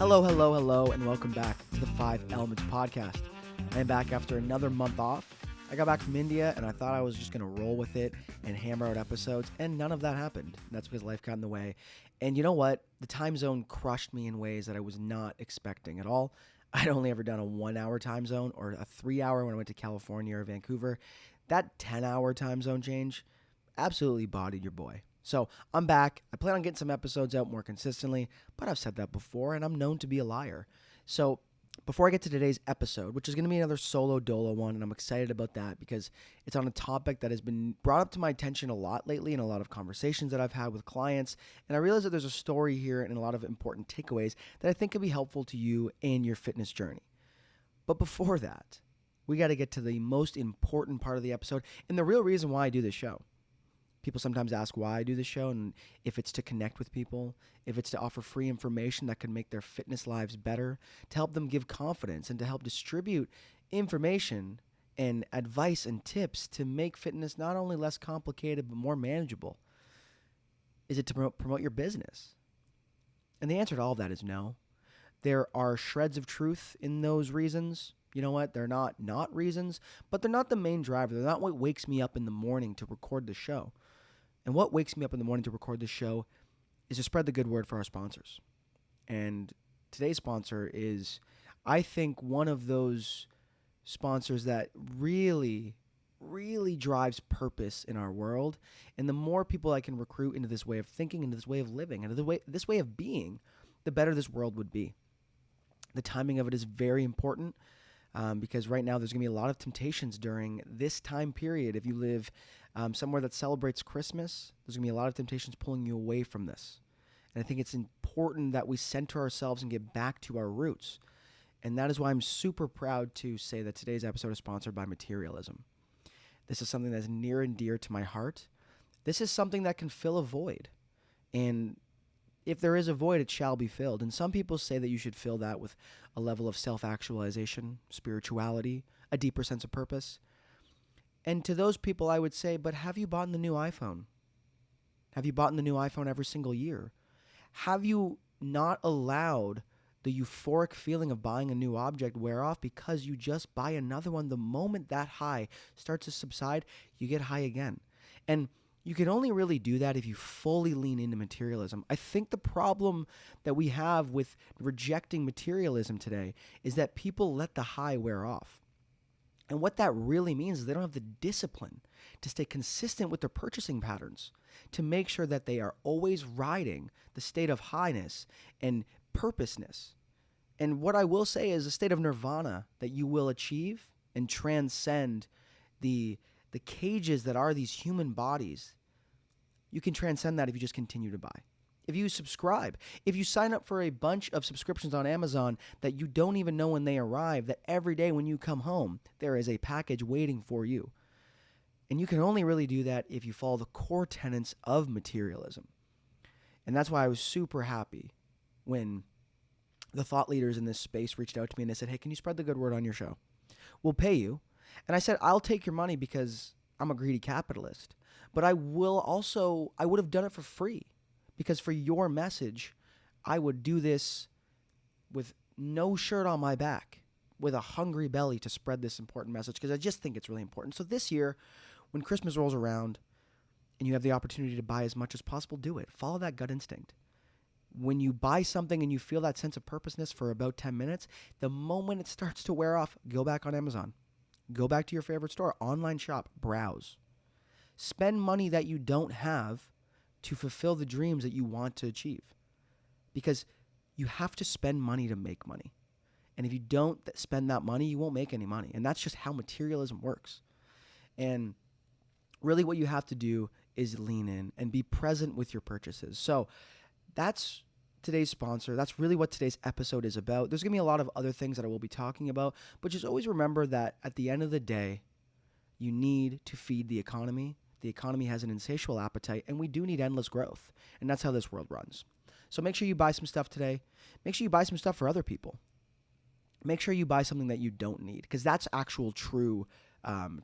Hello, hello, hello, and welcome back to the 5 Elements Podcast. I am back after another month off. I got back from India, and I thought I was just going to roll with it and hammer out episodes, and none of that happened. That's because life got in the way. And you know what? The time zone crushed me in ways that I was not expecting at all. I'd only ever done a 1-hour time zone or a 3-hour when I went to California or Vancouver. That 10-hour time zone change absolutely bodied your boy. So I'm back. I plan on getting some episodes out more consistently, but I've said that before, and I'm known to be a liar. So before I get to today's episode, which is going to be another solo dolo one, and I'm excited about that because it's on a topic that has been brought up to my attention a lot lately in a lot of conversations that I've had with clients, and I realize that there's a story here and a lot of important takeaways that I think could be helpful to you in your fitness journey. But before that, we got to get to the most important part of the episode and the real reason why I do this show. People sometimes ask why I do this show and if it's to connect with people, if it's to offer free information that can make their fitness lives better, to help them give confidence and to help distribute information and advice and tips to make fitness not only less complicated but more manageable. Is it to promote your business? And the answer to all of that is no. There are shreds of truth in those reasons. You know what? They're not reasons, but they're not the main driver. They're not what wakes me up in the morning to record the show. And what wakes me up in the morning to record this show is to spread the good word for our sponsors. And today's sponsor is, I think, one of those sponsors that really, really drives purpose in our world. And the more people I can recruit into this way of thinking, into this way of living, into this way of being, the better this world would be. The timing of it is very important. Because right now there's going to be a lot of temptations during this time period. If you live somewhere that celebrates Christmas, there's going to be a lot of temptations pulling you away from this. And I think it's important that we center ourselves and get back to our roots. And that is why I'm super proud to say that today's episode is sponsored by Materialism. This is something that's near and dear to my heart. This is something that can fill a void. And if there is a void, it shall be filled. And some people say that you should fill that with a level of self-actualization, spirituality, a deeper sense of purpose. And to those people, I would say, but have you bought the new iPhone? Have you bought the new iPhone every single year? Have you not allowed the euphoric feeling of buying a new object wear off because you just buy another one? The moment that high starts to subside, you get high again. And you can only really do that if you fully lean into materialism. I think the problem that we have with rejecting materialism today is that people let the high wear off. And what that really means is they don't have the discipline to stay consistent with their purchasing patterns, to make sure that they are always riding the state of highness and purposeness. And what I will say is a state of nirvana that you will achieve and transcend the cages that are these human bodies. You can transcend that if you just continue to buy. If you subscribe, if you sign up for a bunch of subscriptions on Amazon that you don't even know when they arrive, that every day when you come home, there is a package waiting for you. And you can only really do that if you follow the core tenets of materialism. And that's why I was super happy when the thought leaders in this space reached out to me and they said, hey, can you spread the good word on your show? We'll pay you. And I said, I'll take your money because I'm a greedy capitalist. But I would have done it for free because for your message, I would do this with no shirt on my back, with a hungry belly to spread this important message because I just think it's really important. So this year, when Christmas rolls around and you have the opportunity to buy as much as possible, do it. Follow that gut instinct. When you buy something and you feel that sense of purposeness for about 10 minutes, the moment it starts to wear off, go back on Amazon. Go back to your favorite store, online shop, browse. Spend money that you don't have to fulfill the dreams that you want to achieve. Because you have to spend money to make money. And if you don't spend that money, you won't make any money. And that's just how materialism works. And really what you have to do is lean in and be present with your purchases. So that's today's sponsor. That's really what today's episode is about. There's going to be a lot of other things that I will be talking about, but just always remember that at the end of the day, you need to feed the economy. The economy has an insatiable appetite, and we do need endless growth. And that's how this world runs. So make sure you buy some stuff today. Make sure you buy some stuff for other people. Make sure you buy something that you don't need, because that's actual true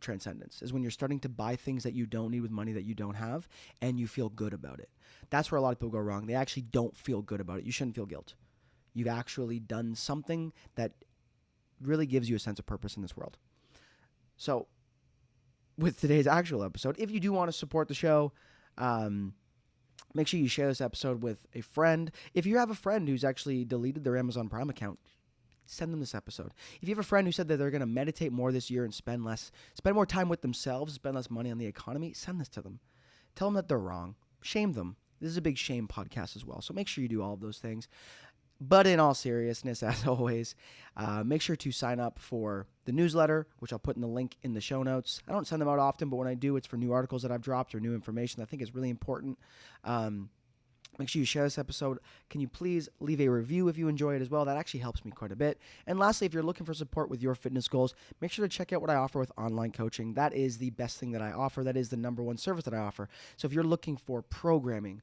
transcendence, is when you're starting to buy things that you don't need with money that you don't have, and you feel good about it. That's where a lot of people go wrong. They actually don't feel good about it. You shouldn't feel guilt. you've actually done something that really gives you a sense of purpose in this world. So with today's actual episode, if you do want to support the show, make sure you share this episode with a friend. If you have a friend who's actually deleted their Amazon Prime account, send them this episode. If you have a friend who said that they're going to meditate more this year and spend more time with themselves, spend less money on the economy, send this to them. Tell them that they're wrong. Shame them. This is a big shame podcast as well, so make sure you do all of those things. But in all seriousness, as always, make sure to sign up for the newsletter, which I'll put in the link in the show notes. I don't send them out often, but when I do, it's for new articles that I've dropped or new information that I think is really important. Make sure you share this episode. Can you please leave a review if you enjoy it as well? That actually helps me quite a bit. And lastly, if you're looking for support with your fitness goals, make sure to check out what I offer with online coaching. That is the best thing that I offer. That is the number one service that I offer. So if you're looking for programming,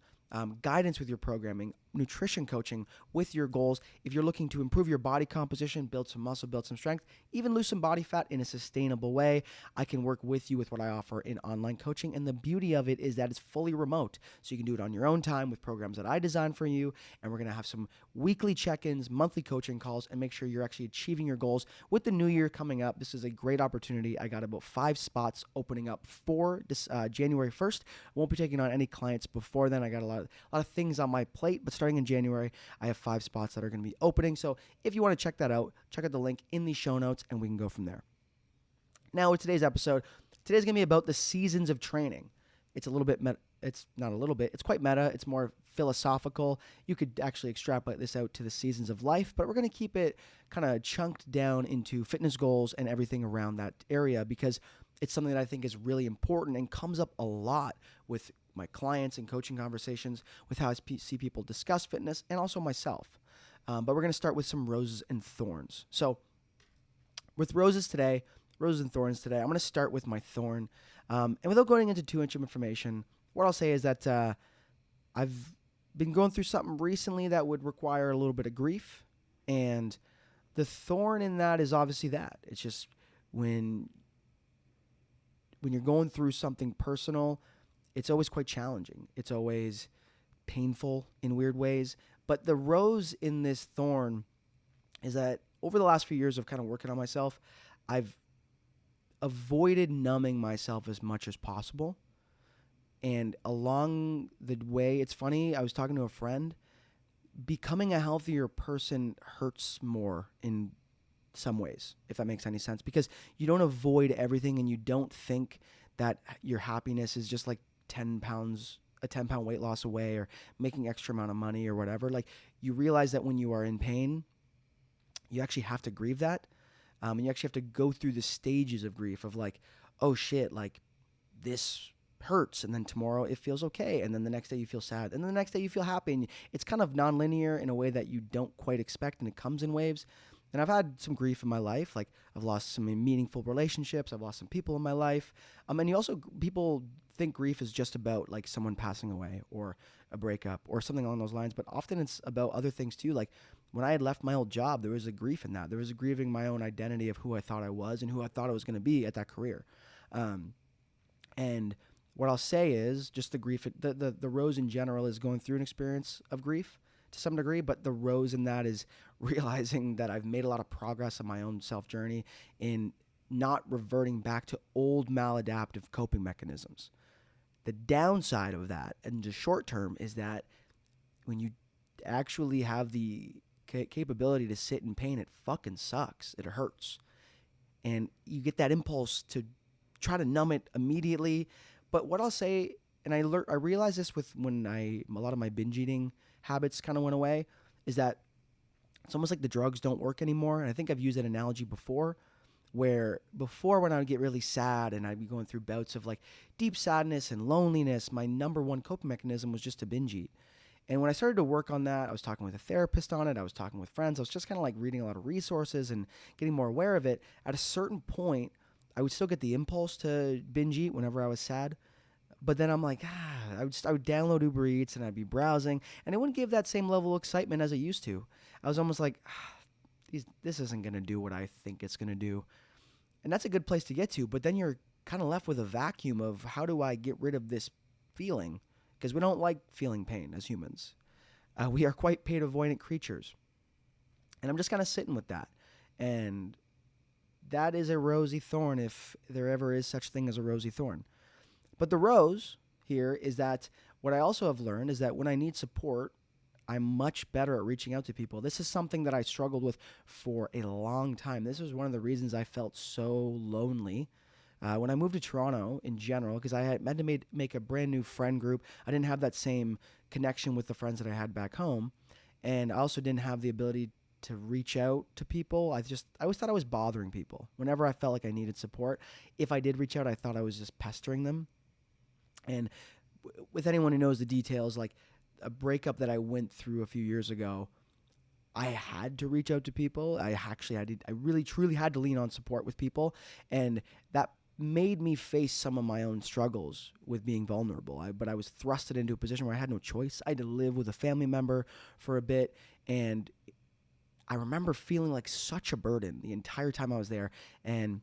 guidance with your programming, nutrition coaching with your goals, if you're looking to improve your body composition, build some muscle, build some strength, even lose some body fat in a sustainable way, I can work with you with what I offer in online coaching. And the beauty of it is that it's fully remote. So you can do it on your own time with programs that I design for you. And we're going to have some weekly check-ins, monthly coaching calls, and make sure you're actually achieving your goals. With the new year coming up, this is a great opportunity. I got about 5 spots opening up for this, January 1st. I won't be taking on any clients before then. I got a lot of things on my plate, but starting in January, I have 5 spots that are going to be opening. So if you want to check that out, check out the link in the show notes and we can go from there. Now with today's episode, today's going to be about the seasons of training. It's a little bit, it's not a little bit, it's quite meta. It's more philosophical. You could actually extrapolate this out to the seasons of life, but we're going to keep it kind of chunked down into fitness goals and everything around that area because it's something that I think is really important and comes up a lot with my clients and coaching conversations with how I see people discuss fitness and also myself. But we're going to start with some roses and thorns. So with roses and thorns today, I'm going to start with my thorn. And without going into too much information, what I'll say is that I've been going through something recently that would require a little bit of grief. And the thorn in that is obviously that. It's just when you're going through something personal, it's always quite challenging. It's always painful in weird ways. But the rose in this thorn is that over the last few years of kind of working on myself, I've avoided numbing myself as much as possible. And along the way, it's funny, I was talking to a friend, becoming a healthier person hurts more in some ways, if that makes any sense, because you don't avoid everything and you don't think that your happiness is just like a 10-pound weight loss away or making extra amount of money or whatever. Like you realize that when you are in pain, you actually have to grieve that. And you actually have to go through the stages of grief of like, oh shit, like this hurts. And then tomorrow it feels okay. And then the next day you feel sad. And then the next day you feel happy. And it's kind of nonlinear in a way that you don't quite expect. And it comes in waves. And I've had some grief in my life. Like I've lost some meaningful relationships. I've lost some people in my life. And you also, people think grief is just about like someone passing away or a breakup or something along those lines. But often it's about other things too. Like when I had left my old job, there was a grief in that. There was a grieving my own identity of who I thought I was and who I thought I was going to be at that career. And what I'll say is just the grief, the rose in general is going through an experience of grief to some degree, but the rose in that is realizing that I've made a lot of progress on my own self journey in not reverting back to old maladaptive coping mechanisms. The downside of that in the short term is that when you actually have the capability to sit in pain, it fucking sucks. It hurts. And you get that impulse to try to numb it immediately. But what I'll say, and I realized this with when a lot of my binge eating habits kind of went away, is that it's almost like the drugs don't work anymore. And I think I've used that analogy before, where before when I would get really sad and I'd be going through bouts of like deep sadness and loneliness, my number one coping mechanism was just to binge eat. And when I started to work on that, I was talking with a therapist on it. I was talking with friends. I was just kind of like reading a lot of resources and getting more aware of it. At a certain point, I would still get the impulse to binge eat whenever I was sad. But then I'm like, I would download Uber Eats and I'd be browsing, and it wouldn't give that same level of excitement as it used to. I was almost like, this isn't going to do what I think it's going to do. And that's a good place to get to, but then you're kind of left with a vacuum of how do I get rid of this feeling? Because we don't like feeling pain as humans. We are quite pain avoidant creatures. And I'm just kind of sitting with that. And that is a rosy thorn if there ever is such thing as a rosy thorn. But the rose here is that what I also have learned is that when I need support, I'm much better at reaching out to people. This is something that I struggled with for a long time. This was one of the reasons I felt so lonely when I moved to Toronto in general, because I had to make a brand new friend group. I didn't have that same connection with the friends that I had back home. And I also didn't have the ability to reach out to people. I always thought I was bothering people. Whenever I felt like I needed support, if I did reach out, I thought I was just pestering them. And with anyone who knows the details, like a breakup that I went through a few years ago, I had to reach out to people. I really truly had to lean on support with people. And that made me face some of my own struggles with being vulnerable. But I was thrusted into a position where I had no choice. I had to live with a family member for a bit. And I remember feeling like such a burden the entire time I was there. And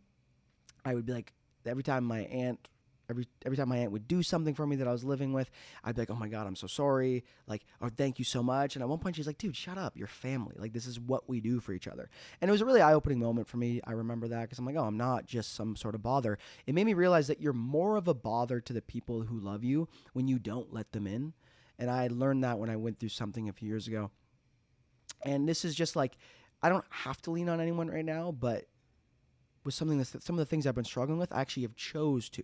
I would be like, every time my aunt would do something for me that I was living with, I'd be like, oh my God, I'm so sorry. Like, or thank you so much. And at one point she's like, dude, shut up. You're family. Like, this is what we do for each other. And it was a really eye-opening moment for me. I remember that because I'm like, oh, I'm not just some sort of bother. It made me realize that you're more of a bother to the people who love you when you don't let them in. And I learned that when I went through something a few years ago. And this is just like, I don't have to lean on anyone right now, but with some of the things I've been struggling with, I actually have chose to.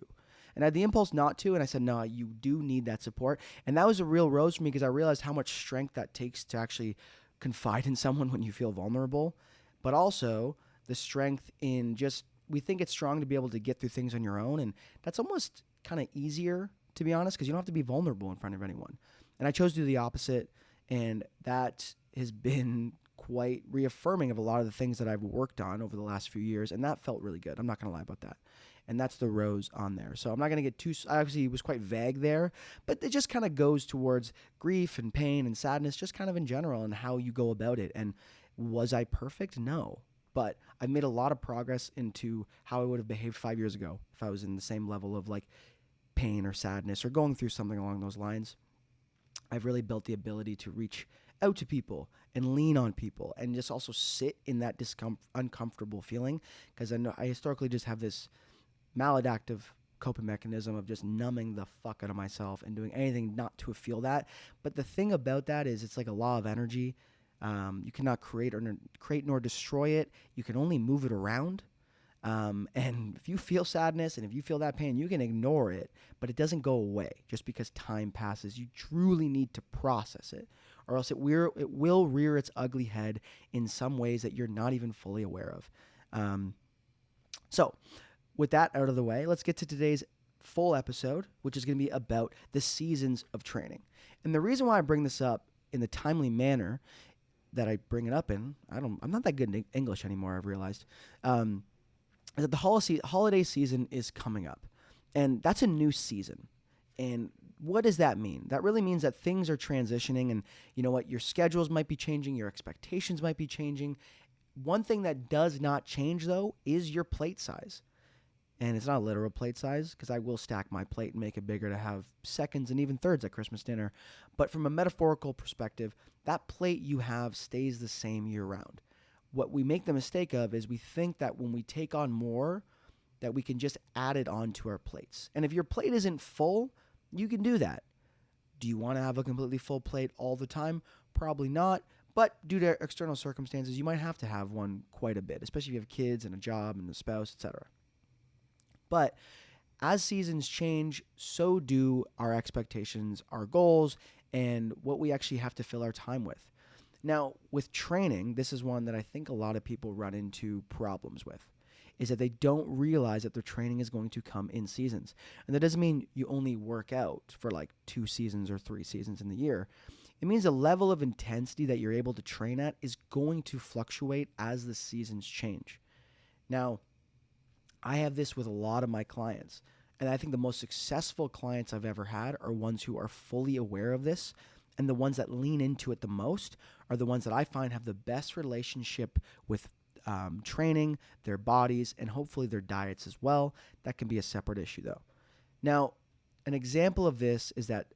And I had the impulse not to, and I said, no, you do need that support. And that was a real rose for me because I realized how much strength that takes to actually confide in someone when you feel vulnerable, but also the strength in just, we think it's strong to be able to get through things on your own, and that's almost kind of easier, to be honest, because you don't have to be vulnerable in front of anyone. And I chose to do the opposite, and that has been quite reaffirming of a lot of the things that I've worked on over the last few years, and that felt really good. I'm not going to lie about that. And that's the rose on there. So I'm not going to get too, obviously it was quite vague there, but it just kind of goes towards grief and pain and sadness, just kind of in general, and how you go about it. And was I perfect? No. But I've made a lot of progress into how I would have behaved 5 years ago if I was in the same level of like pain or sadness or going through something along those lines. I've really built the ability to reach out to people and lean on people and just also sit in that uncomfortable feeling, because I know I historically just have this maladaptive coping mechanism of just numbing the fuck out of myself and doing anything not to feel that. But the thing about that is it's like a law of energy. You cannot create nor destroy it. You can only move it around. And if you feel sadness and if you feel that pain, you can ignore it, but it doesn't go away just because time passes. You truly need to process it, or else it will rear its ugly head in some ways that you're not even fully aware of. So with that out of the way, let's get to today's full episode, which is going to be about the seasons of training. And the reason why I bring this up in the timely manner that I bring it up in, I'm not that good in English anymore, I've realized, is that the holiday season is coming up. And that's a new season. And what does that mean? That really means that things are transitioning, and you know what? Your schedules might be changing, your expectations might be changing. One thing that does not change, though, is your plate size. And it's not a literal plate size, because I will stack my plate and make it bigger to have seconds and even thirds at Christmas dinner. But from a metaphorical perspective, that plate you have stays the same year round. What we make the mistake of is we think that when we take on more, that we can just add it onto our plates. And if your plate isn't full, you can do that. Do you want to have a completely full plate all the time? Probably not. But due to external circumstances, you might have to have one quite a bit, especially if you have kids and a job and a spouse, etc. But as seasons change, so do our expectations, our goals, and what we actually have to fill our time with. Now, with training, this is one that I think a lot of people run into problems with, is that they don't realize that their training is going to come in seasons. And that doesn't mean you only work out for like 2 seasons or 3 seasons in the year. It means the level of intensity that you're able to train at is going to fluctuate as the seasons change. Now, I have this with a lot of my clients, and I think the most successful clients I've ever had are ones who are fully aware of this, and the ones that lean into it the most are the ones that I find have the best relationship with training, their bodies, and hopefully their diets as well. That can be a separate issue, though. Now, an example of this is that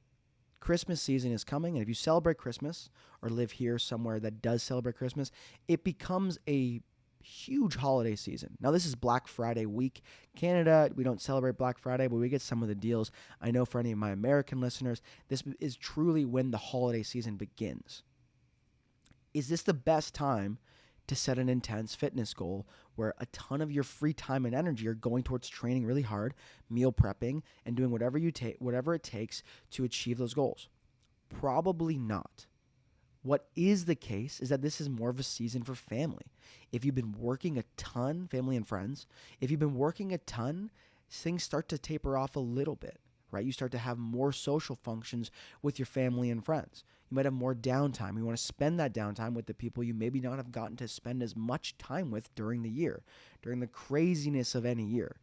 Christmas season is coming, and if you celebrate Christmas or live here somewhere that does celebrate Christmas, it becomes a huge holiday season. Now, this is Black Friday week. Canada, we don't celebrate Black Friday, but we get some of the deals. I know for any of my American listeners, this is truly when the holiday season begins. Is this the best time to set an intense fitness goal where a ton of your free time and energy are going towards training really hard, meal prepping, and doing whatever it takes to achieve those goals? Probably not. What is the case is that this is more of a season for family. If you've been working a ton, family and friends, if you've been working a ton, things start to taper off a little bit, right? You start to have more social functions with your family and friends. You might have more downtime. You want to spend that downtime with the people you maybe not have gotten to spend as much time with during the year, during the craziness of any year.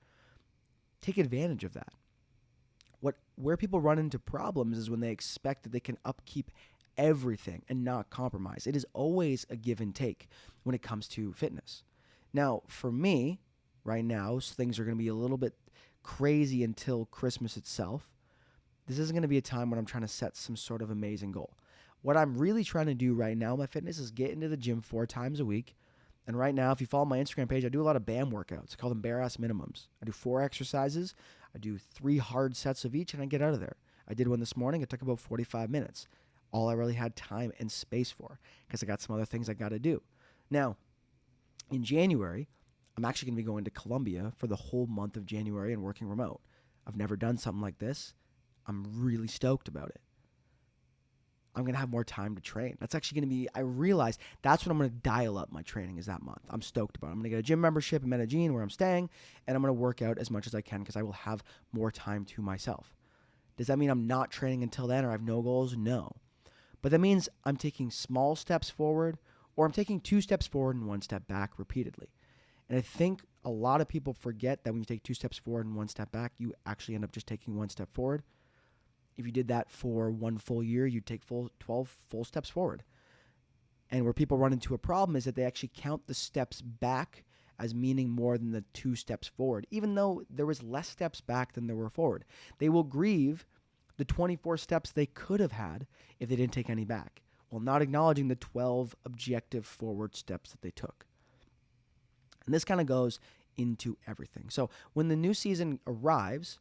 Take advantage of that. Where people run into problems is when they expect that they can upkeep everything and not compromise. It is always a give and take when it comes to fitness. Now, for me, right now, things are going to be a little bit crazy until Christmas itself. This isn't going to be a time when I'm trying to set some sort of amazing goal. What I'm really trying to do right now in my fitness is get into the gym 4 times a week. And right now, if you follow my Instagram page, I do a lot of BAM workouts. I call them bare ass minimums. I do 4 exercises. I do 3 hard sets of each, and I get out of there. I did one this morning. It took about 45 minutes. All I really had time and space for, because I got some other things I got to do. Now, in January, I'm actually going to be going to Colombia for the whole month of January and working remote. I've never done something like this. I'm really stoked about it. I'm going to have more time to train. That's actually going to be, I realize that's when I'm going to dial up my training is that month. I'm stoked about it. I'm going to get a gym membership in Medellin where I'm staying, and I'm going to work out as much as I can because I will have more time to myself. Does that mean I'm not training until then or I have no goals? No. But that means I'm taking small steps forward, or I'm taking 2 steps forward and 1 step back repeatedly. And I think a lot of people forget that when you take 2 steps forward and 1 step back, you actually end up just taking 1 step forward. If you did that for 1 full year, you'd take 12 full steps forward. And where people run into a problem is that they actually count the steps back as meaning more than the 2 steps forward, even though there was less steps back than there were forward. They will grieve the 24 steps they could have had if they didn't take any back, while not acknowledging the 12 objective forward steps that they took. And this kind of goes into everything. So when the new season arrives,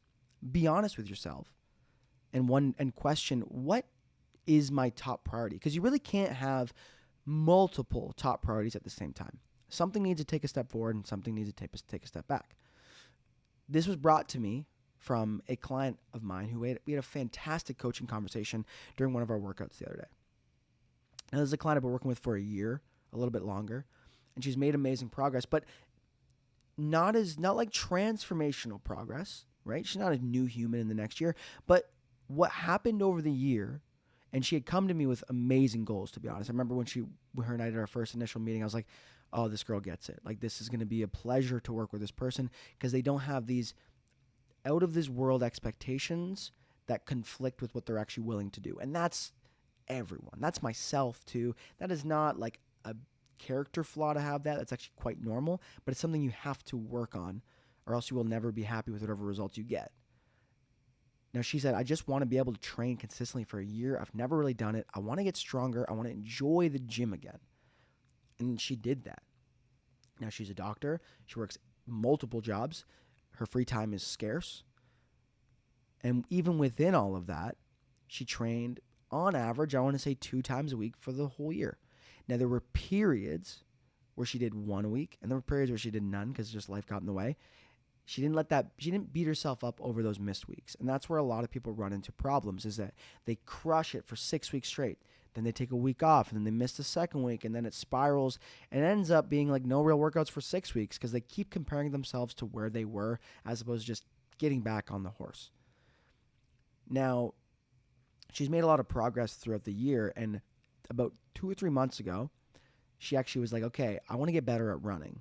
be honest with yourself and question, what is my top priority? Because you really can't have multiple top priorities at the same time. Something needs to take a step forward and something needs to take a step back. This was brought to me from a client of mine we had a fantastic coaching conversation during one of our workouts the other day. Now, this is a client I've been working with for a year, a little bit longer, and she's made amazing progress, but not like transformational progress, right? She's not a new human in the next year, but what happened over the year, and she had come to me with amazing goals, to be honest. I remember when her and I did our first initial meeting, I was like, oh, this girl gets it. Like, this is going to be a pleasure to work with this person because they don't have these out of this world expectations that conflict with what they're actually willing to do. And that's everyone. That's myself too. That is not like a character flaw to have that. That's actually quite normal, but it's something you have to work on or else you will never be happy with whatever results you get. Now, she said, I just want to be able to train consistently for a year. I've never really done it. I want to get stronger. I want to enjoy the gym again. And she did that. Now, she's a doctor. She works multiple jobs. Her free time is scarce. And even within all of that, she trained on average, I want to say 2 times a week for the whole year. Now, there were periods where she did 1 a week, and there were periods where she did none because just life got in the way. She didn't beat herself up over those missed weeks. And that's where a lot of people run into problems is that they crush it for 6 weeks straight. Then they take a week off, and then they miss the second week, and then it spirals and it ends up being like no real workouts for 6 weeks because they keep comparing themselves to where they were as opposed to just getting back on the horse. Now, she's made a lot of progress throughout the year, and about 2 or 3 months ago, she actually was like, okay, I want to get better at running.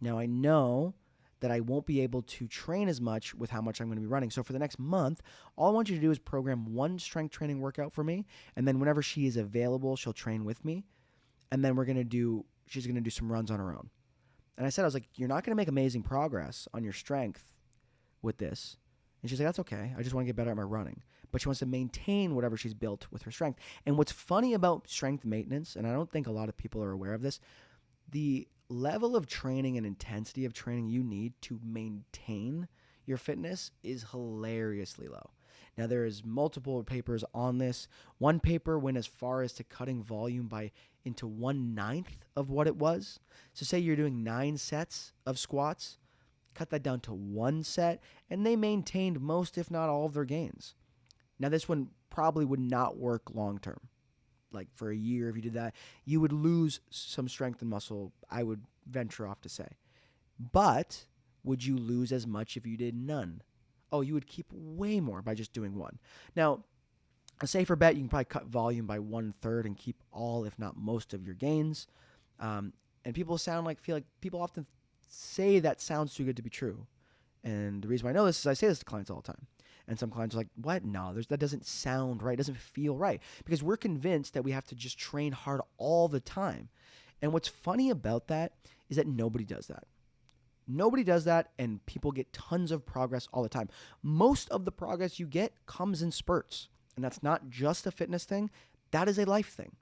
Now, I know that I won't be able to train as much with how much I'm going to be running. So for the next month, all I want you to do is program 1 strength training workout for me. And then whenever she is available, she'll train with me. And then she's going to do some runs on her own. And I was like, you're not going to make amazing progress on your strength with this. And she's like, that's okay. I just want to get better at my running. But she wants to maintain whatever she's built with her strength. And what's funny about strength maintenance, and I don't think a lot of people are aware of this, the level of training and intensity of training you need to maintain your fitness is hilariously low. Now, there is multiple papers on this. One paper went as far as to cutting volume by into 1/9 of what it was. So say you're doing 9 sets of squats, cut that down to 1 set, and they maintained most, if not all, of their gains. Now, this one probably would not work long term. Like for a year, if you did that, you would lose some strength and muscle, I would venture off to say. But would you lose as much if you did none? Oh, you would keep way more by just doing one. Now, a safer bet, you can probably cut volume by 1/3 and keep all, if not most, of your gains. And people feel like people often say that sounds too good to be true. And the reason why I know this is I say this to clients all the time. And some clients are like, what? No, that doesn't sound right. It doesn't feel right. Because we're convinced that we have to just train hard all the time. And what's funny about that is that nobody does that. Nobody does that, and people get tons of progress all the time. Most of the progress you get comes in spurts. And that's not just a fitness thing. That is a life thing.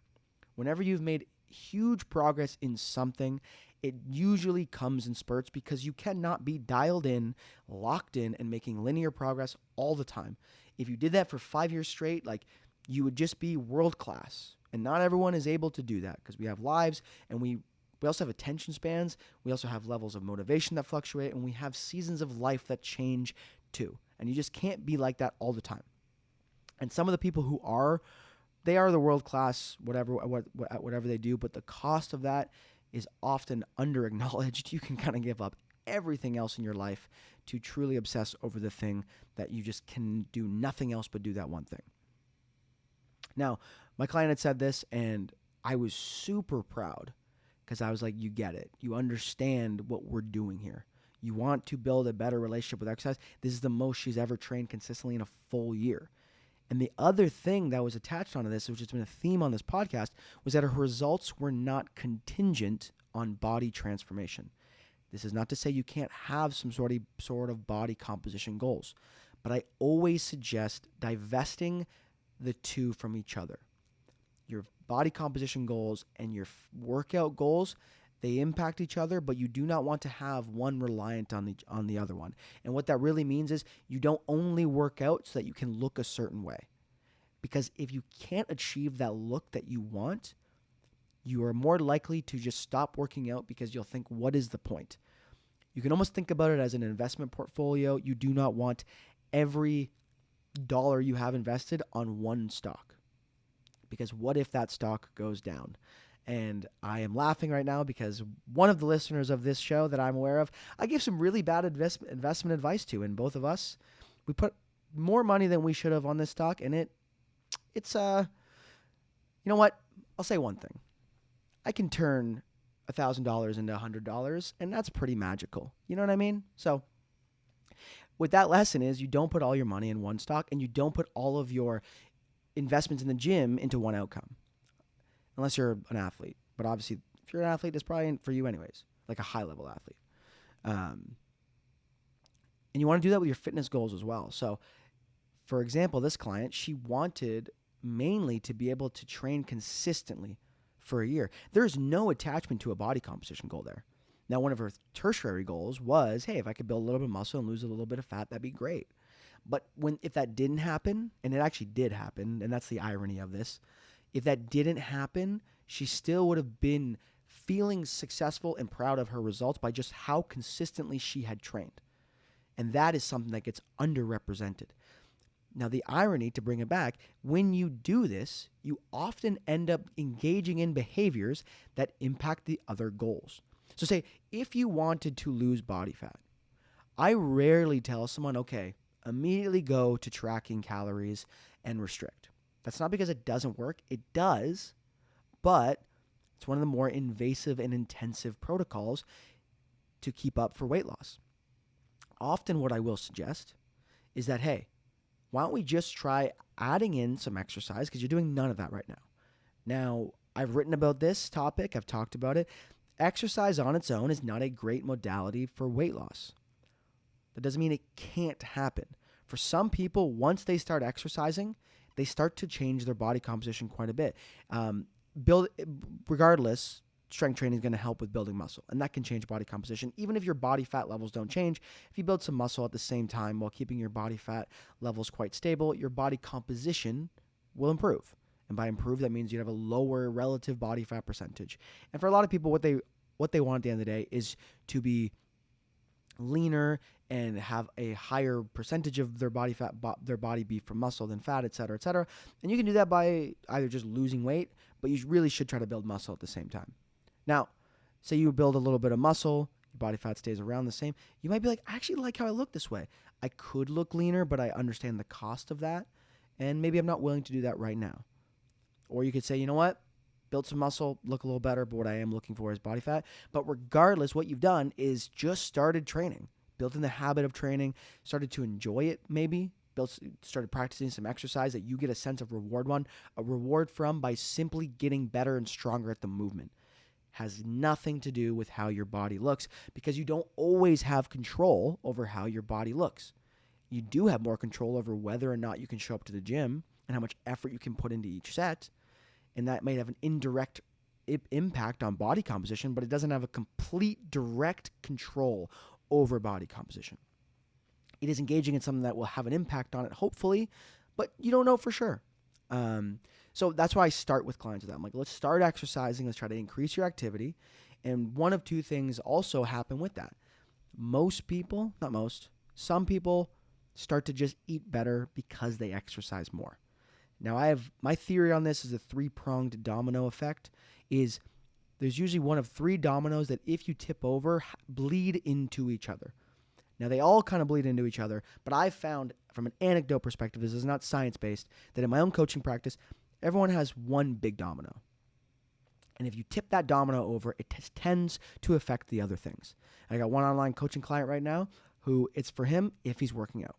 Whenever you've made huge progress in something, it usually comes in spurts because you cannot be dialed in, locked in, and making linear progress all the time. If you did that for 5 years straight, like, you would just be world class. And not everyone is able to do that because we have lives, and we also have attention spans. We also have levels of motivation that fluctuate, and we have seasons of life that change too. And you just can't be like that all the time. And some of the people who are, they are the world class, whatever they do, but the cost of that is often under acknowledged. You can kind of give up everything else in your life to truly obsess over the thing that you just can do nothing else but do that one thing. Now, my client had said this, and I was super proud because I was like, you get it. You understand what we're doing here. You want to build a better relationship with exercise. This is the most she's ever trained consistently in a full year. And the other thing that was attached onto this, which has been a theme on this podcast, was that her results were not contingent on body transformation. This is not to say you can't have some sort of body composition goals, but I always suggest divesting the two from each other. Your body composition goals and your workout goals, they impact each other, but you do not want to have one reliant on the other one. And what that really means is you don't only work out so that you can look a certain way. Because if you can't achieve that look that you want, you are more likely to just stop working out because you'll think, what is the point? You can almost think about it as an investment portfolio. You do not want every dollar you have invested on one stock. Because what if that stock goes down? And I am laughing right now because one of the listeners of this show that I'm aware of, I gave some really bad investment advice to, and both of us, we put more money than we should have on this stock, and it's you know what? I'll say one thing. I can turn $1,000 into $100, and that's pretty magical. You know what I mean? So what that lesson is, you don't put all your money in one stock, and you don't put all of your investments in the gym into one outcome. Unless you're an athlete. But obviously, if you're an athlete, that's probably for you anyways, like a high-level athlete. And you want to do that with your fitness goals as well. So, for example, this client, she wanted mainly to be able to train consistently for a year. There's no attachment to a body composition goal there. Now, one of her tertiary goals was, hey, if I could build a little bit of muscle and lose a little bit of fat, that'd be great. But if that didn't happen, and it actually did happen, and that's the irony of this, if that didn't happen, she still would have been feeling successful and proud of her results by just how consistently she had trained. And that is something that gets underrepresented. Now, the irony, to bring it back, when you do this, you often end up engaging in behaviors that impact the other goals. So say, if you wanted to lose body fat, I rarely tell someone, okay, immediately go to tracking calories and restrict. That's not because it doesn't work. It does, but it's one of the more invasive and intensive protocols to keep up for weight loss. Often what I will suggest is that, hey, why don't we just try adding in some exercise, because you're doing none of that right now. Now, I've written about this topic. I've talked about it. Exercise on its own is not a great modality for weight loss. That doesn't mean it can't happen. For some people, once they start exercising, they start to change their body composition quite a bit. Build regardless, strength training is going to help with building muscle, and that can change body composition. Even if your body fat levels don't change, if you build some muscle at the same time while keeping your body fat levels quite stable, your body composition will improve. And by improve, that means you'd have a lower relative body fat percentage. And for a lot of people, what they want at the end of the day is to be leaner and have a higher percentage of their body fat, their body be from muscle than fat, et cetera, et cetera. And you can do that by either just losing weight, but you really should try to build muscle at the same time. Now, say you build a little bit of muscle, your body fat stays around the same. You might be like, I actually like how I look this way. I could look leaner, but I understand the cost of that, and maybe I'm not willing to do that right now. Or you could say, you know what? Build some muscle, look a little better, but what I am looking for is body fat. But regardless, what you've done is just started training, built in the habit of training, started to enjoy it maybe, started practicing some exercise that you get a sense of reward from by simply getting better and stronger at the movement. Has nothing to do with how your body looks, because you don't always have control over how your body looks. You do have more control over whether or not you can show up to the gym and how much effort you can put into each set. And that may have an indirect impact on body composition, but it doesn't have a complete direct control over body composition. It is engaging in something that will have an impact on it, hopefully, but you don't know for sure. So that's why I start with clients with that. I'm like, let's start exercising. Let's try to increase your activity. And one of two things also happen with that. Some people start to just eat better because they exercise more. Now, my theory on this is a three-pronged domino effect. There's usually one of three dominoes that if you tip over, bleed into each other. Now, they all kind of bleed into each other, but I've found from an anecdote perspective, this is not science-based, that in my own coaching practice, everyone has one big domino. And if you tip that domino over, it tends to affect the other things. I got one online coaching client right now who it's for him if he's working out.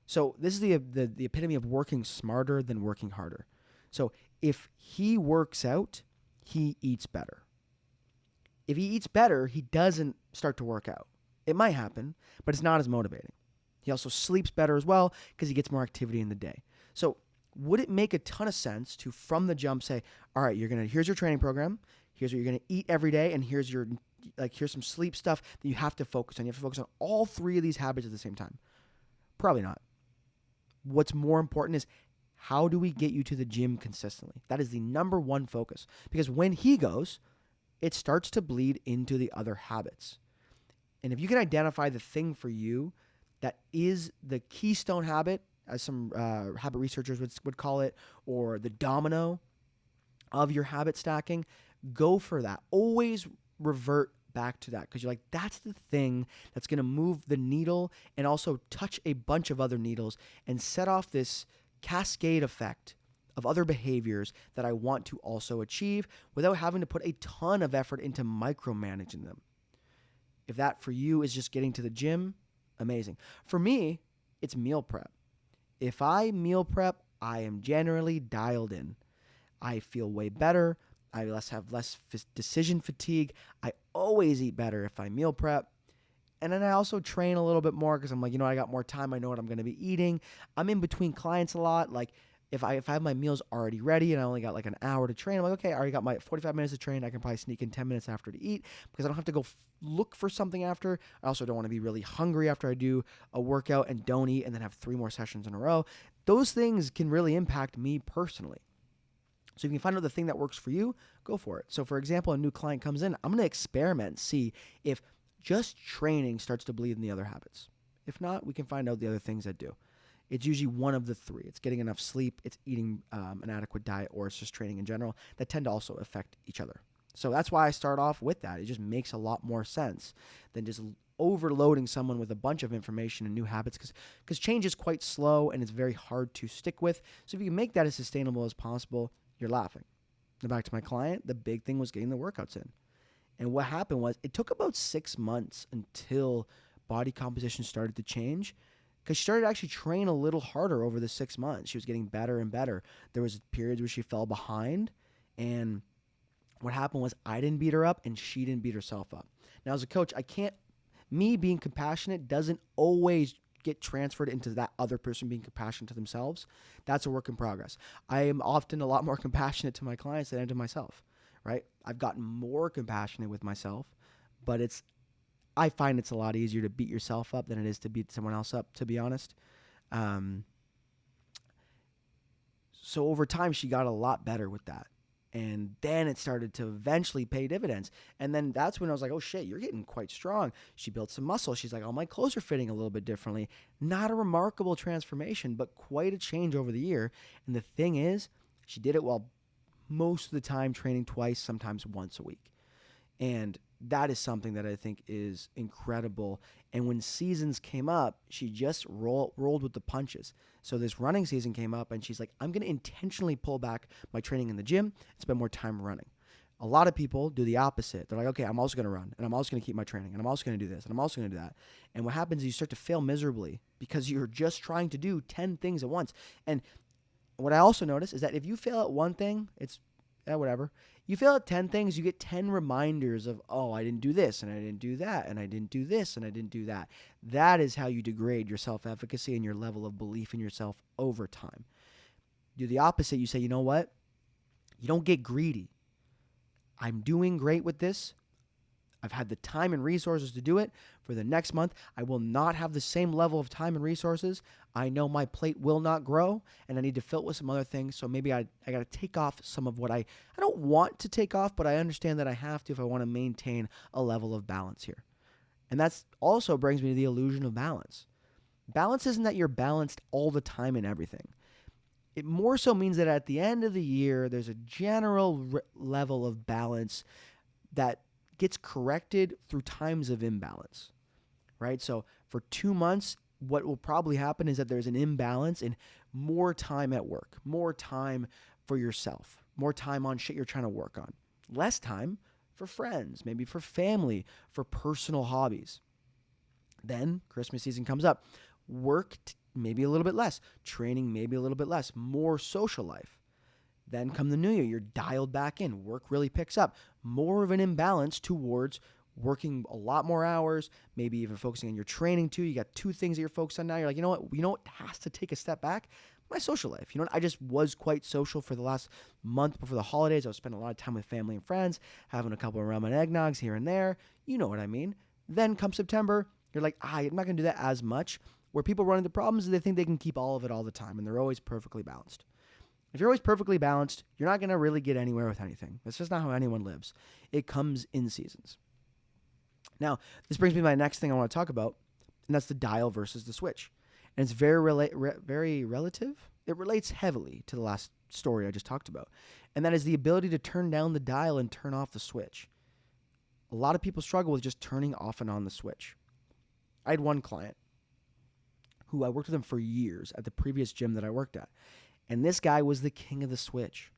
So this is the epitome of working smarter than working harder. So if he works out, he eats better. If he eats better, he doesn't start to work out. It might happen, but it's not as motivating. He also sleeps better as well because he gets more activity in the day. So would it make a ton of sense to, from the jump, say, all right, here's your training program, here's what you're going to eat every day, and here's some sleep stuff that you have to focus on. You have to focus on all three of these habits at the same time. Probably not. What's more important is, how do we get you to the gym consistently? That is the number one focus. Because when he goes, it starts to bleed into the other habits. And if you can identify the thing for you that is the keystone habit, as some habit researchers would call it, or the domino of your habit stacking, go for that. Always revert back to that, because you're like, that's the thing that's going to move the needle and also touch a bunch of other needles and set off this cascade effect of other behaviors that I want to also achieve without having to put a ton of effort into micromanaging them. If that for you is just getting to the gym, amazing. For me, it's meal prep. If I meal prep, I am generally dialed in. I feel way better. I have less decision fatigue. I always eat better if I meal prep. And then I also train a little bit more because I'm like, I got more time. I know what I'm going to be eating. I'm in between clients a lot. Like if I have my meals already ready and I only got like an hour to train, I'm like, okay, I already got my 45 minutes to train. I can probably sneak in 10 minutes after to eat because I don't have to go look for something after. I also don't want to be really hungry after I do a workout and don't eat and then have 3 more sessions in a row. Those things can really impact me personally. So if you can find out the thing that works for you, go for it. So for example, a new client comes in, I'm going to experiment and see if just training starts to bleed in the other habits. If not, we can find out the other things that do. It's usually one of the three. It's getting enough sleep, it's eating an adequate diet, or it's just training in general that tend to also affect each other. So that's why I start off with that. It just makes a lot more sense than just overloading someone with a bunch of information and new habits, because change is quite slow and it's very hard to stick with. So if you can make that as sustainable as possible, you're laughing. Now back to my client, the big thing was getting the workouts in. And what happened was it took about 6 months until body composition started to change, because she started to actually train a little harder over the 6 months. She was getting better and better. There was periods where she fell behind, and what happened was I didn't beat her up and she didn't beat herself up. Now as a coach, me being compassionate doesn't always get transferred into that other person being compassionate to themselves, that's a work in progress. I am often a lot more compassionate to my clients than I am to myself, right? I've gotten more compassionate with myself, but I find it's a lot easier to beat yourself up than it is to beat someone else up, to be honest. So over time, she got a lot better with that. And then it started to eventually pay dividends. And then that's when I was like, oh shit, you're getting quite strong. She built some muscle. She's like, oh, my clothes are fitting a little bit differently. Not a remarkable transformation, but quite a change over the year. And the thing is, she did it while most of the time training twice, sometimes once a week. And that is something that I think is incredible. And when seasons came up, she just rolled with the punches. So this running season came up, and she's like, I'm going to intentionally pull back my training in the gym and spend more time running. A lot of people do the opposite. They're like, okay, I'm also going to run, and I'm also going to keep my training, and I'm also going to do this, and I'm also going to do that. And what happens is you start to fail miserably because you're just trying to do 10 things at once. And what I also notice is that if you fail at one thing, it's whatever. You fail at 10 things, you get 10 reminders of, oh, I didn't do this, and I didn't do that, and I didn't do this, and I didn't do that. That is how you degrade your self-efficacy and your level of belief in yourself over time. Do the opposite. You say, you know what? You don't get greedy. I'm doing great with this. I've had the time and resources to do it. For the next month, I will not have the same level of time and resources. I know my plate will not grow, and I need to fill it with some other things. So maybe I got to take off some of what I don't want to take off, but I understand that I have to if I want to maintain a level of balance here. And that's also brings me to the illusion of balance. Balance isn't that you're balanced all the time in everything. It more so means that at the end of the year, there's a general level of balance that gets corrected through times of imbalance, right? So for 2 months, what will probably happen is that there's an imbalance in more time at work, more time for yourself, more time on shit you're trying to work on, less time for friends, maybe for family, for personal hobbies. Then Christmas season comes up. Work maybe a little bit less, training maybe a little bit less, more social life. Then come the new year, you're dialed back in. Work really picks up. More of an imbalance towards working a lot more hours, maybe even focusing on your training too. You got 2 things that you're focused on now. You're like, you know what has to take a step back? My social life. You know what? I just was quite social for the last month before the holidays. I was spending a lot of time with family and friends, having a couple of rum and eggnogs here and there. You know what I mean? Then come September, you're like, I'm not going to do that as much. Where people run into problems is they think they can keep all of it all the time, and they're always perfectly balanced. If you're always perfectly balanced, you're not going to really get anywhere with anything. That's just not how anyone lives. It comes in seasons. Now, this brings me to my next thing I want to talk about, and that's the dial versus the switch. And it's very relative. It relates heavily to the last story I just talked about, and that is the ability to turn down the dial and turn off the switch. A lot of people struggle with just turning off and on the switch. I had one client who I worked with him for years at the previous gym that I worked at. And this guy was the king of the switch.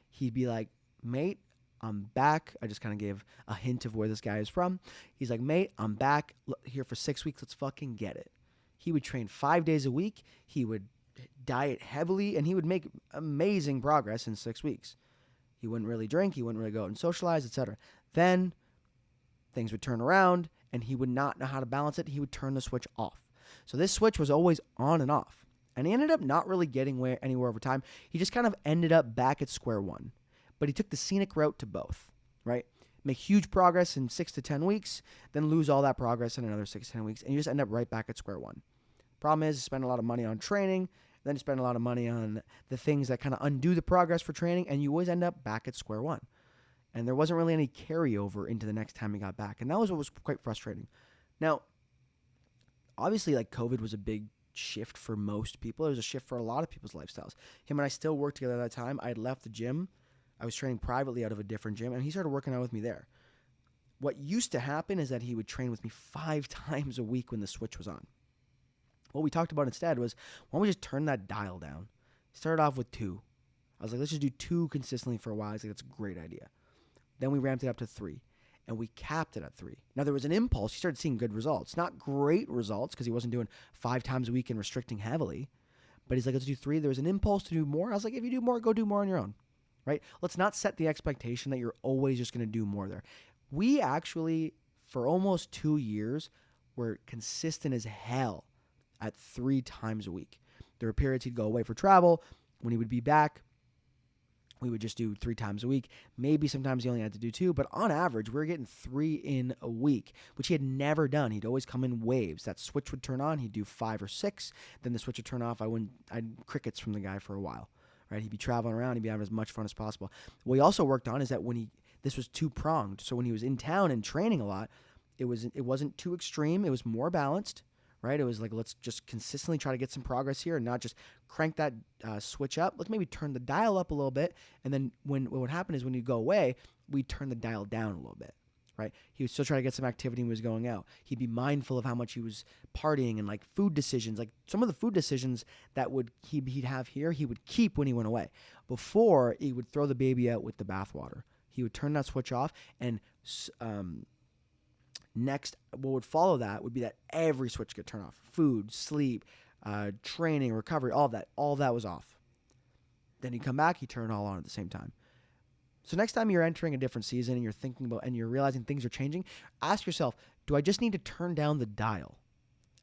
He'd be like, mate, I'm back. I just kind of gave a hint of where this guy is from. He's like, mate, I'm back here for 6 weeks. Let's fucking get it. He would train 5 days a week. He would diet heavily, and he would make amazing progress in 6 weeks. He wouldn't really drink. He wouldn't really go out and socialize, etc. Then things would turn around, and he would not know how to balance it. He would turn the switch off. So this switch was always on and off. And he ended up not really getting anywhere over time. He just kind of ended up back at square one. But he took the scenic route to both, right? Make huge progress in 6 to 10 weeks, then lose all that progress in another 6 to 10 weeks, and you just end up right back at square one. Problem is, you spend a lot of money on training, then you spend a lot of money on the things that kind of undo the progress for training, and you always end up back at square one. And there wasn't really any carryover into the next time he got back. And that was what was quite frustrating. Now, obviously, like, COVID was a big shift for most people. It was a shift for a lot of people's lifestyles. Him and I still worked together at that time. I had left the gym. I was training privately out of a different gym, and he started working out with me there. What used to happen is that he would train with me 5 times a week when the switch was on. What we talked about instead was, why don't we just turn that dial down? Started off with 2. I was like, let's just do 2 consistently for a while. I was like, that's a great idea. Then we ramped it up to 3. And we capped it at 3. Now, there was an impulse. He started seeing good results. Not great results, because he wasn't doing 5 times a week and restricting heavily. But he's like, let's do 3. There was an impulse to do more. I was like, if you do more, go do more on your own, right? Let's not set the expectation that you're always just going to do more there. We actually, for almost 2 years, were consistent as hell at 3 times a week. There were periods he'd go away for travel. When he would be back, we would just do 3 times a week. Maybe sometimes he only had to do 2, but on average, we were getting 3 in a week, which he had never done. He'd always come in waves. That switch would turn on, he'd do 5 or 6. Then the switch would turn off. I'd crickets from the guy for a while, right? He'd be traveling around. He'd be having as much fun as possible. What he also worked on is that this was 2-pronged. So when he was in town and training a lot, it wasn't too extreme. It was more balanced. Right? It was like, let's just consistently try to get some progress here and not just crank that switch up. Let's maybe turn the dial up a little bit. And then what would happen is when you go away, we turn the dial down a little bit, right? He would still try to get some activity when he was going out. He'd be mindful of how much he was partying and like food decisions. Like some of the food decisions that he'd have here, he would keep when he went away. Before, he would throw the baby out with the bathwater. He would turn that switch off and next, what would follow that would be that every switch could turn off. Food, sleep, training, recovery, all that was off. Then he'd come back, he'd turn it all on at the same time. So next time you're entering a different season and you're thinking about and you're realizing things are changing, ask yourself, do I just need to turn down the dial?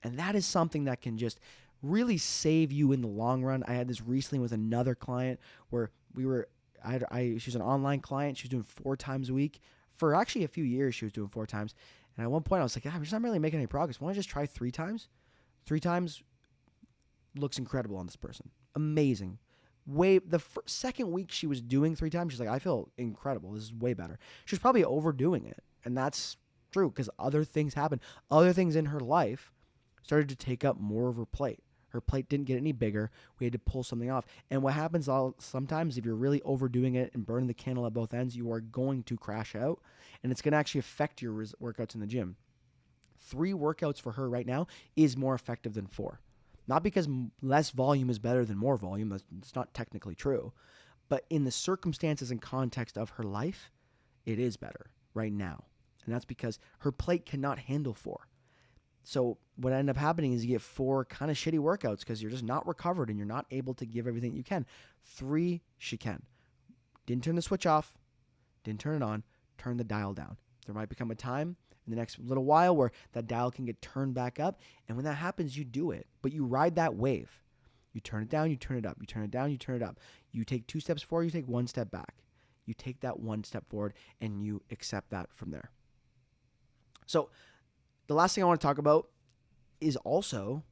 And that is something that can just really save you in the long run. I had this recently with another client where she was an online client. She was doing 4 times a week. For actually a few years, she was doing 4 times. And at one point, I was like, I'm just not really making any progress. Why don't I just try 3 times? 3 times looks incredible on this person. Amazing. The second week she was doing 3 times, she's like, I feel incredible. This is way better. She was probably overdoing it. And that's true because other things happened. Other things in her life started to take up more of her plate. Her plate didn't get any bigger. We had to pull something off. And what happens sometimes if you're really overdoing it and burning the candle at both ends, you are going to crash out. And it's going to actually affect your workouts in the gym. 3 workouts for her right now is more effective than 4. Not because less volume is better than more volume. That's not technically true. But in the circumstances and context of her life, it is better right now. And that's because her plate cannot handle 4. So what ended up happening is you get 4 kind of shitty workouts because you're just not recovered and you're not able to give everything you can. 3, she can. Didn't turn the switch off. Didn't turn it on. Turn the dial down. There might become a time in the next little while where that dial can get turned back up. And when that happens, you do it. But you ride that wave. You turn it down, you turn it up. You turn it down, you turn it up. You take 2 steps forward, you take 1 step back. You take that 1 step forward and you accept that from there. So the last thing I want to talk about is also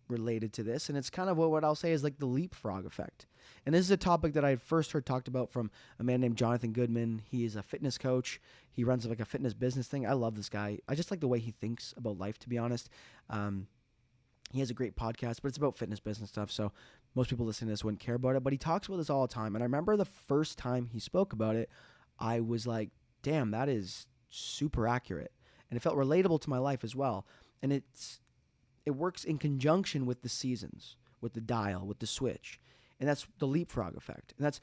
related to this, and it's kind of what I'll say is like the leapfrog effect. And this is a topic that I first heard talked about from a man named Jonathan Goodman. He is a fitness coach. He runs like a fitness business thing. I love this guy. I just like the way he thinks about life, to be honest. He has a great podcast, but it's about fitness business stuff, so most people listening to this wouldn't care about it, but he talks about this all the time. And I remember the first time he spoke about it, I was like, damn, that is super accurate. And it felt relatable to my life as well. And it works in conjunction with the seasons, with the dial, with the switch. And that's the leapfrog effect. And that's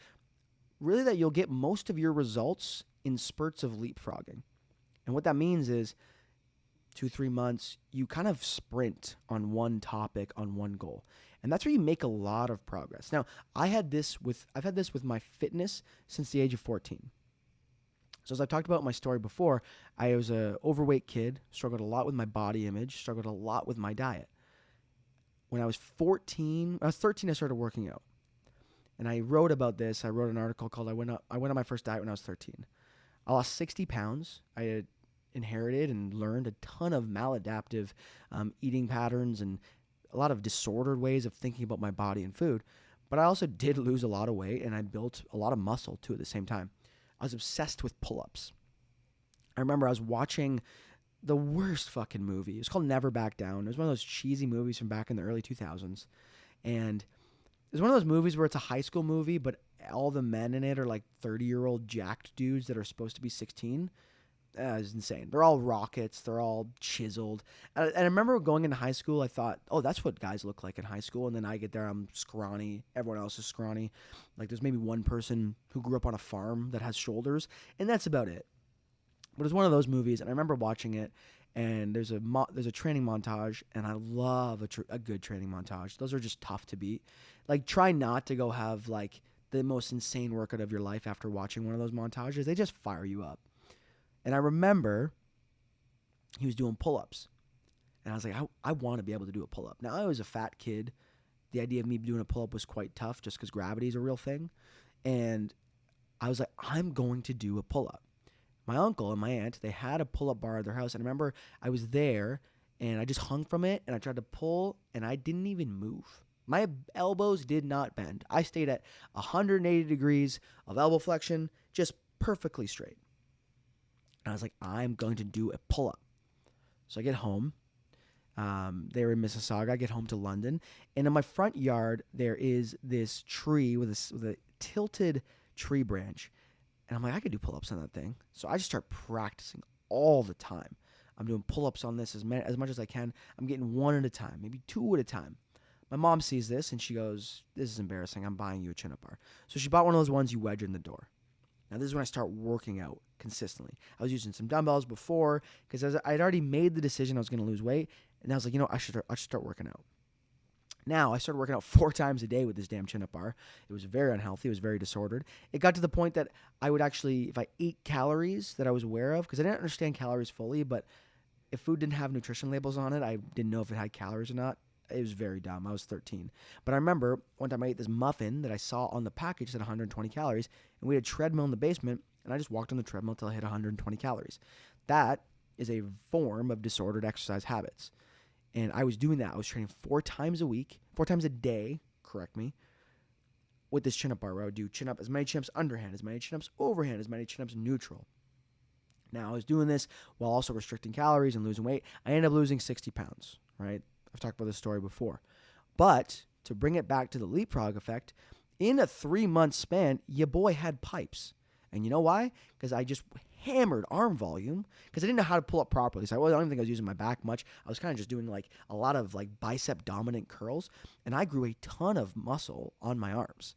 really that you'll get most of your results in spurts of leapfrogging. And what that means is 2-3 months, you kind of sprint on one topic, on one goal. And that's where you make a lot of progress. Now, I've had this with my fitness since the age of 14. So as I've talked about in my story before, I was an overweight kid, struggled a lot with my body image, struggled a lot with my diet. When I was 13, I started working out. And I wrote about this. I wrote an article called I went on my first diet when I was 13. I lost 60 pounds. I had inherited and learned a ton of maladaptive eating patterns and a lot of disordered ways of thinking about my body and food. But I also did lose a lot of weight, and I built a lot of muscle too at the same time. I was obsessed with pull-ups. I remember I was watching the worst fucking movie. It was called Never Back Down. It was one of those cheesy movies from back in the early 2000s. And it was one of those movies where it's a high school movie, but all the men in it are like 30-year-old jacked dudes that are supposed to be 16. It's insane. They're all rockets. They're all chiseled. And I remember going into high school, I thought, oh, that's what guys look like in high school. And then I get there, I'm scrawny. Everyone else is scrawny. Like there's maybe one person who grew up on a farm that has shoulders, and that's about it. But it's one of those movies, and I remember watching it, and there's a training montage, and I love a good training montage. Those are just tough to beat. Like try not to go have like the most insane workout of your life after watching one of those montages. They just fire you up. And I remember he was doing pull-ups. And I was like, I want to be able to do a pull-up. Now, I was a fat kid. The idea of me doing a pull-up was quite tough just because gravity is a real thing. And I was like, I'm going to do a pull-up. My uncle and my aunt, they had a pull-up bar at their house. And I remember I was there, and I just hung from it, and I tried to pull, and I didn't even move. My elbows did not bend. I stayed at 180 degrees of elbow flexion, just perfectly straight. And I was like, I'm going to do a pull-up. So I get home. They were in Mississauga. I get home to London. And in my front yard, there is this tree with a tilted tree branch. And I'm like, I could do pull-ups on that thing. So I just start practicing all the time. I'm doing pull-ups on this as much as I can. I'm getting one at a time, maybe two at a time. My mom sees this, and she goes, this is embarrassing. I'm buying you a chin-up bar. So she bought one of those ones you wedge in the door. Now, this is when I start working out consistently. I was using some dumbbells before because I'd already made the decision I was going to lose weight. And I was like, I should start working out. Now, I started working out 4 times a day with this damn chin-up bar. It was very unhealthy. It was very disordered. It got to the point that I would actually, if I ate calories that I was aware of, because I didn't understand calories fully, but if food didn't have nutrition labels on it, I didn't know if it had calories or not. It was very dumb. I was 13. But I remember one time I ate this muffin that I saw on the package that had 120 calories, and we had a treadmill in the basement, and I just walked on the treadmill until I hit 120 calories. That is a form of disordered exercise habits. And I was doing that. I was training 4 times a day, correct me, with this chin-up bar where I would do chin-up, as many chin-ups underhand, as many chin-ups overhand, as many chin-ups neutral. Now, I was doing this while also restricting calories and losing weight. I ended up losing 60 pounds, right? I've talked about this story before. But to bring it back to the leapfrog effect, in a 3-month span, your boy had pipes. And you know why? Because I just hammered arm volume because I didn't know how to pull up properly. So I don't even think I was using my back much. I was kind of just doing like a lot of like bicep dominant curls. And I grew a ton of muscle on my arms.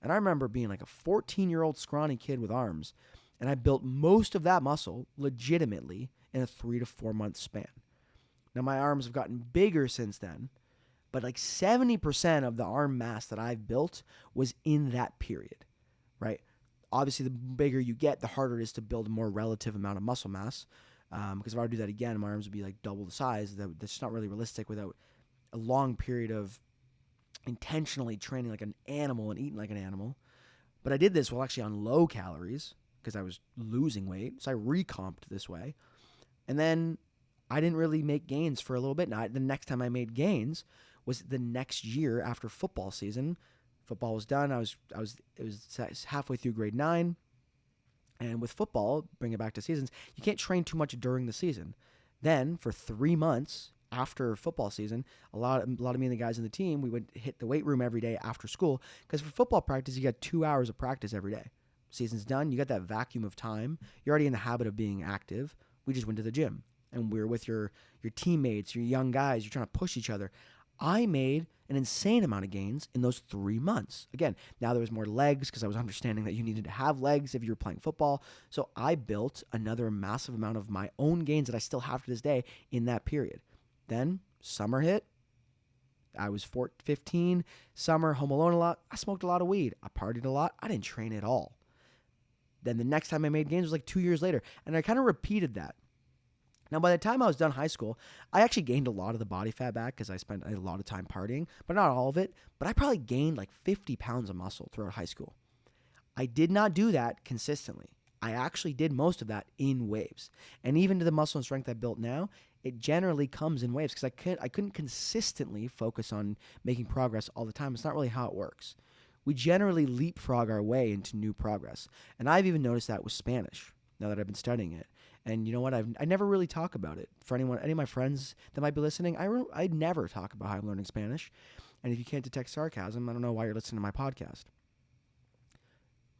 And I remember being like a 14-year-old scrawny kid with arms. And I built most of that muscle legitimately in a 3 to 4 month span. Now, my arms have gotten bigger since then, but like 70% of the arm mass that I've built was in that period, right? Obviously, the bigger you get, the harder it is to build a more relative amount of muscle mass. Because if I were to do that again, my arms would be like double the size. That's just not really realistic without a long period of intentionally training like an animal and eating like an animal. But I did this while actually on low calories because I was losing weight. So I recomped this way. And then I didn't really make gains for a little bit. Now, the next time I made gains was the next year after football season. Football was done. It was halfway through grade 9. And with football, bring it back to seasons, you can't train too much during the season. Then for 3 months after football season, a lot of me and the guys in the team, we would hit the weight room every day after school. Because for football practice, you got 2 hours of practice every day. Season's done. You got that vacuum of time. You're already in the habit of being active. We just went to the gym. And we were with your teammates, your young guys. You're trying to push each other. I made an insane amount of gains in those 3 months. Again, now there was more legs because I was understanding that you needed to have legs if you were playing football. So I built another massive amount of my own gains that I still have to this day in that period. Then summer hit. I was 15, summer, home alone a lot. I smoked a lot of weed. I partied a lot. I didn't train at all. Then the next time I made gains was like 2 years later. And I kind of repeated that. Now, by the time I was done high school, I actually gained a lot of the body fat back because I spent a lot of time partying, but not all of it. But I probably gained like 50 pounds of muscle throughout high school. I did not do that consistently. I actually did most of that in waves. And even to the muscle and strength I built now, it generally comes in waves because I couldn't consistently focus on making progress all the time. It's not really how it works. We generally leapfrog our way into new progress. And I've even noticed that with Spanish now that I've been studying it. And you know what? I never really talk about it. For any of my friends that might be listening, I never talk about how I'm learning Spanish. And if you can't detect sarcasm, I don't know why you're listening to my podcast.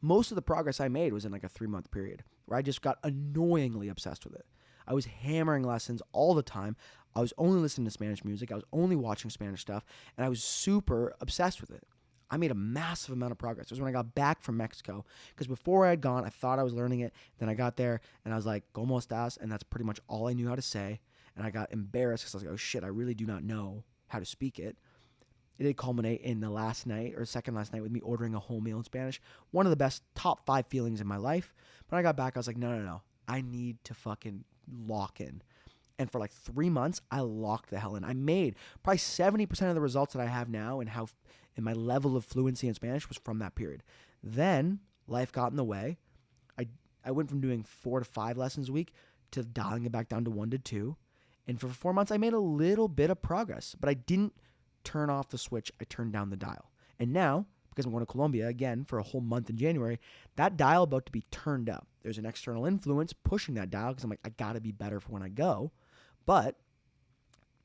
Most of the progress I made was in like a 3-month period where I just got annoyingly obsessed with it. I was hammering lessons all the time. I was only listening to Spanish music. I was only watching Spanish stuff. And I was super obsessed with it. I made a massive amount of progress. It was when I got back from Mexico. Because before I had gone, I thought I was learning it. Then I got there, and I was like, ¿Cómo estás? And that's pretty much all I knew how to say. And I got embarrassed because I was like, oh, shit, I really do not know how to speak it. It did culminate in the last night, or second last night, with me ordering a whole meal in Spanish. One of the best top 5 feelings in my life. When I got back, I was like, no. I need to fucking lock in. And for like 3 months, I locked the hell in. I made probably 70% of the results that I have now and my level of fluency in Spanish was from that period. Then life got in the way. I went from doing 4 to 5 lessons a week to dialing it back down to 1 to 2. And for 4 months, I made a little bit of progress, but I didn't turn off the switch. I turned down the dial. And now, because I'm going to Colombia again for a whole month in January, that dial about to be turned up. There's an external influence pushing that dial because I'm like, I got to be better for when I go. But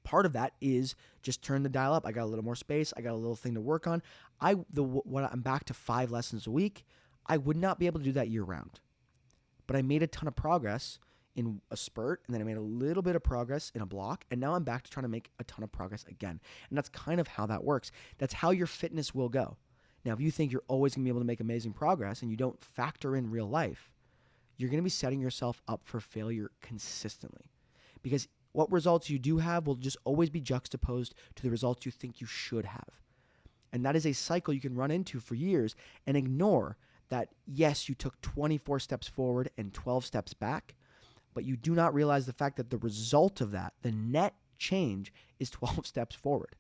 part of that is just turn the dial up. I got a little more space. I got a little thing to work on. I'm back to 5 lessons a week. I would not be able to do that year round. But I made a ton of progress in a spurt, and then I made a little bit of progress in a block, and now I'm back to trying to make a ton of progress again. And that's kind of how that works. That's how your fitness will go. Now, if you think you're always going to be able to make amazing progress and you don't factor in real life, you're going to be setting yourself up for failure consistently. Because what results you do have will just always be juxtaposed to the results you think you should have. And that is a cycle you can run into for years and ignore that, yes, you took 24 steps forward and 12 steps back, but you do not realize the fact that the result of that, the net change, is 12 steps forward.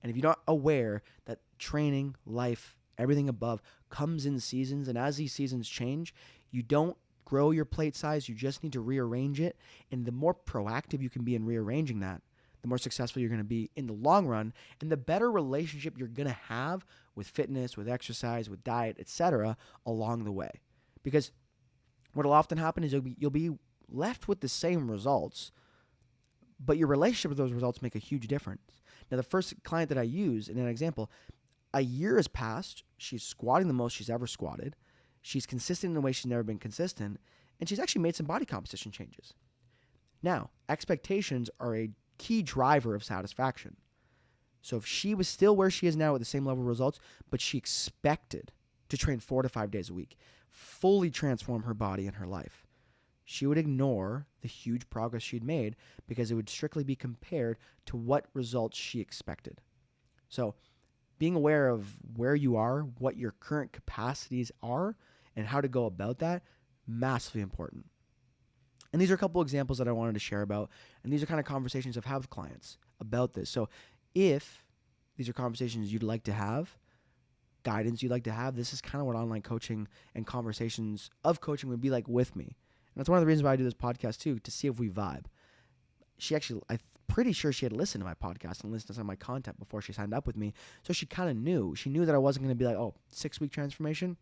And if you're not aware that training, life, everything above comes in seasons, and as these seasons change, you don't grow your plate size, you just need to rearrange it. And the more proactive you can be in rearranging that, the more successful you're going to be in the long run, and the better relationship you're going to have with fitness, with exercise, with diet, etc. along the way. Because what will often happen is you'll be left with the same results, but your relationship with those results make a huge difference. Now, the first client that I use in an example, a year has passed. She's squatting the most she's ever squatted. She's consistent in a way she's never been consistent, and she's actually made some body composition changes. Now, expectations are a key driver of satisfaction. So if she was still where she is now with the same level of results, but she expected to train 4 to 5 days a week, fully transform her body and her life, she would ignore the huge progress she'd made because it would strictly be compared to what results she expected. So being aware of where you are, what your current capacities are, and how to go about that, massively important. And these are a couple examples that I wanted to share about, and these are kind of conversations I've had with clients about this. So if these are conversations you'd like to have, guidance you'd like to have, this is kind of what online coaching and conversations of coaching would be like with me. And that's one of the reasons why I do this podcast too, to see if we vibe. I'm pretty sure she had listened to my podcast and listened to some of my content before she signed up with me. So she kind of knew. She knew that I wasn't going to be like, 6-week transformation?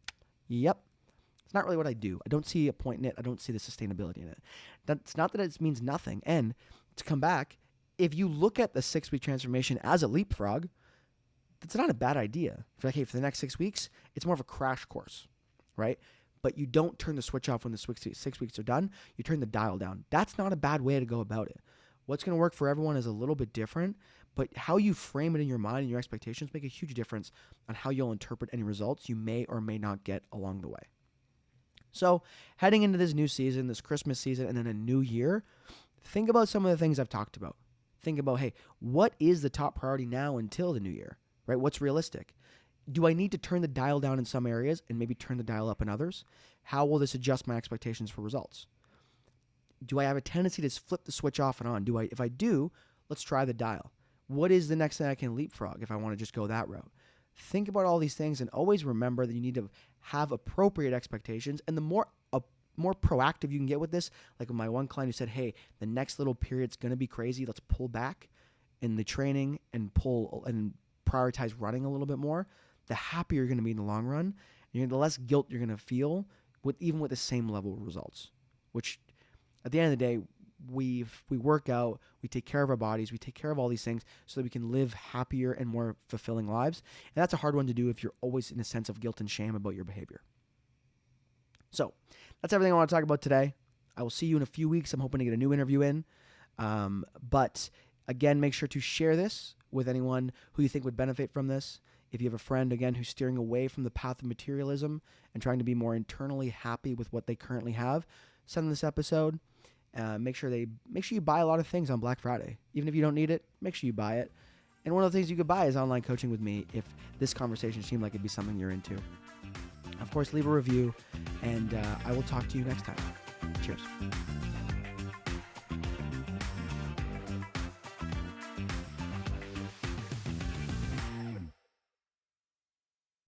Yep. It's not really what I do. I don't see a point in it. I don't see the sustainability in it. That's not that it means nothing. And to come back, if you look at the 6-week transformation as a leapfrog, that's not a bad idea. If you're like, hey, for the next 6 weeks, it's more of a crash course, right? But you don't turn the switch off when the 6 weeks are done. You turn the dial down. That's not a bad way to go about it. What's going to work for everyone is a little bit different, but how you frame it in your mind and your expectations make a huge difference on how you'll interpret any results you may or may not get along the way. So heading into this new season, this Christmas season, and then a new year, think about some of the things I've talked about. Think about, hey, what is the top priority now until the new year, right? What's realistic? Do I need to turn the dial down in some areas and maybe turn the dial up in others? How will this adjust my expectations for results? Do I have a tendency to flip the switch off and on? If I do, let's try the dial. What is the next thing I can leapfrog if I want to just go that route? Think about all these things and always remember that you need to have appropriate expectations. And the more proactive you can get with this, like with my one client who said, hey, the next little period's going to be crazy. Let's pull back in the training and pull and prioritize running a little bit more. The happier you're going to be in the long run, and the less guilt you're going to feel even with the same level of results, which at the end of the day, we work out, we take care of our bodies, we take care of all these things so that we can live happier and more fulfilling lives. And that's a hard one to do if you're always in a sense of guilt and shame about your behavior. So that's everything I want to talk about today. I will see you in a few weeks. I'm hoping to get a new interview in. But again, make sure to share this with anyone who you think would benefit from this. If you have a friend, again, who's steering away from the path of materialism and trying to be more internally happy with what they currently have, send them this episode. Make sure you buy a lot of things on Black Friday. Even if you don't need it, make sure you buy it. And one of the things you could buy is online coaching with me if this conversation seemed like it'd be something you're into. Of course, leave a review, and I will talk to you next time. Cheers.